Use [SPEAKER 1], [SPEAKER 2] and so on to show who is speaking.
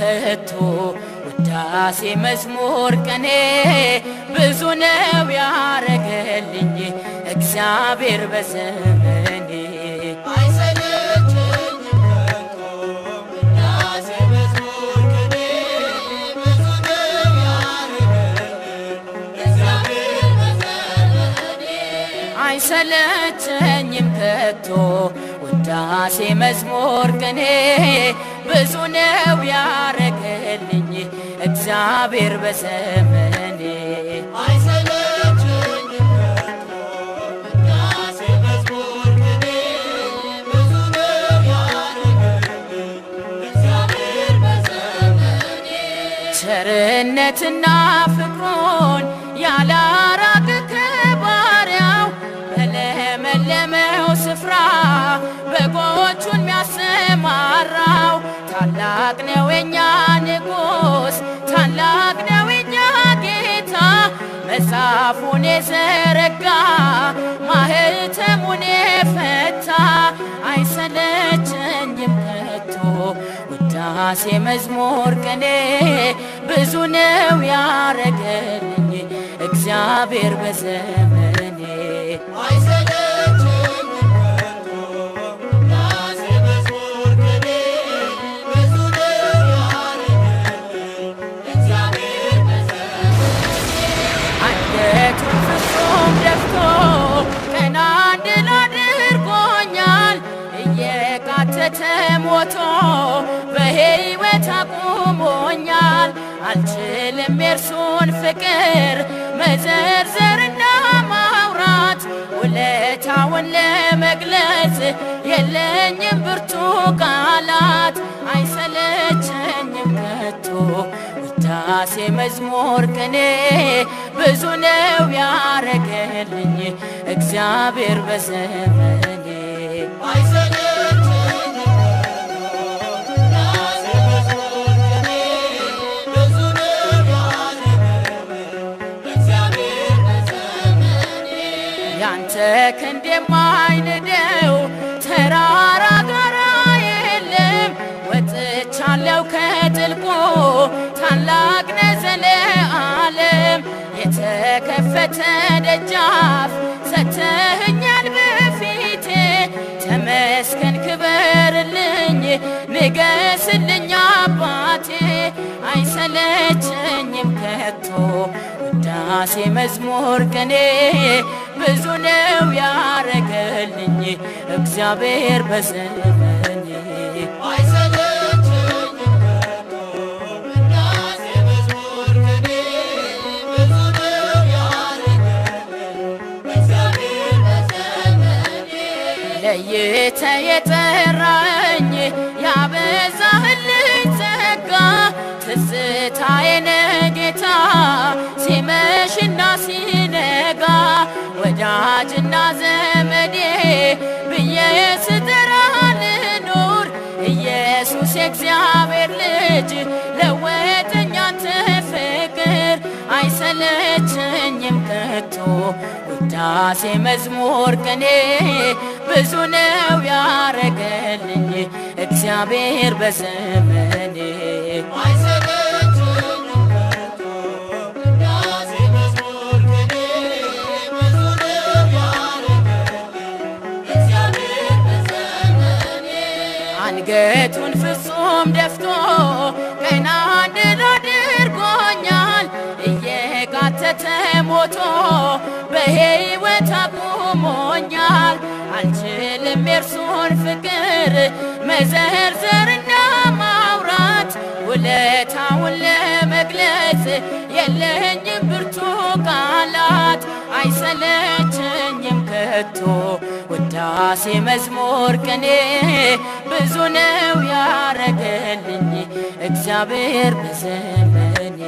[SPEAKER 1] ከቶ ውዳሴ መዝሙር ቅኔ ብዙ ነው ያረገልኝ እግዚአብሔር በዘመኔ
[SPEAKER 2] አይሰለቸኝም ከቶ ውዳሴ መዝሙር ቅኔ ብዙ ነው ያረገልኝ እግዚአብሔር በዘመኔ
[SPEAKER 1] አይሰለቸኝም ከቶ ውዳሴ መዝሙር ቅኔ ብዙ ነው ያረገልኝ እግዚአብሔር በዘመኔ
[SPEAKER 2] አይሰለቸኝም ከቶ ውዳሴ መዝሙር ቅኔ ብዙ ነው ያረገልኝ እግዚአብሔር በዘመኔ
[SPEAKER 1] ቸርነትና ፍቅሩን ያላራቀ ከባሪያው በለመለመው ስፍራ በጎቹን ሚያሰማራው ታላቅ ነው የኛ ንጉሥ ታላቅ ነው የኛ ጌታ መጽሐፉን የዘረጋ ማኅተሙን የፈታ አይሰለቸኝም ከቶ ውዳሴ መዝሙር ቅኔ ብዙ ነው ያረገልኝ እግዚአብሔር በዘመኔ
[SPEAKER 2] አይሰለቸኝም ከቶ ውዳሴ መዝሙር ቅኔ ብዙ ነው ያረገልኝ እግዚአብሔር በዘመኔ
[SPEAKER 1] አንገቱን ፍጹም ደፍቶ ቀና እንድል አድርጎኛል እየቃተተ ሞቶ በሕይወት አቁሞኛል አልችልም የእርሱን ፍቅር መዘርዘርና ማውራት ውለታውን ለመግለጽ የለኝም ብርቱ ቃላት አይሰለቸኝም ከቶ ውዳሴ መዝሙር ቅኔ ብዙ ነው ያረገልኝ እግዚአብሔር በዘመኔ
[SPEAKER 2] አይሰለቸኝም ከቶ ውዳሴ መዝሙር ቅኔ ብዙ ነው ያረገልኝ እግዚአብሔር በዘመኔ
[SPEAKER 1] ያንተ ክንድ የማይንደው ተራራ ጋራ የለም ወጥቻለሁ ከጥልቁ ታላቅ ነህ ዘለዓለም የተከፈተ ደጃፍ ሰጥተኸኛል በፊቴ ተመስገን ክበርልኝ ንገስልኝ አባቴ አይሰለቸኝም ከቶ ውዳሴ መዝሙር ቅኔ ብዙ ነው ያረገልኝ እግዚአብሔር በዘመኔ
[SPEAKER 2] አይሰለቸኝም ከቶ ውዳሴ መዝሙር ቅኔ ብዙ ነው ያረገልኝ እግዚአብሔር በዘመኔ
[SPEAKER 1] ለይተ የጠራኝ ያበዛህልኝ ጸጋ ትዝታዬ ነህ ጌታ ሲመሽና ሲነጋ ወዳጅና ዘመዴ ብዬ ስጠራህ ልኑር ኢየሱስ የእግዚአብሔር ልጅ ለወጠኝ አንተ ፍቅር አይሰለቸኝም ከቶ ውዳሴ መዝሙር ቅኔ ብዙ ነው ያረገልኝ እግዚአብሔር በዘመኔ
[SPEAKER 2] አይሰለቸኝም ከቶ ውዳሴ መዝሙር ቅኔ ብዙ ነው ያረገልኝ እግዚአብሔር በዘመኔ
[SPEAKER 1] አንገቱን ፍጹም ደፍቶ ቀና እንድል አድርጎኛል እየቃተተ ሞቶ በሕይወት አቁሞኛል አልችልም የእርሱን ፍቅር መዘርዘርና ማውራት ውለታውን ለመግለጽ የለኝም ብርቱ ቃላት አይሰለቸኝም ከቶ ውዳሴ መዝሙር ቅኔ ብዙ ነው ያረገልኝ እግዚአብሔር በዘመኔ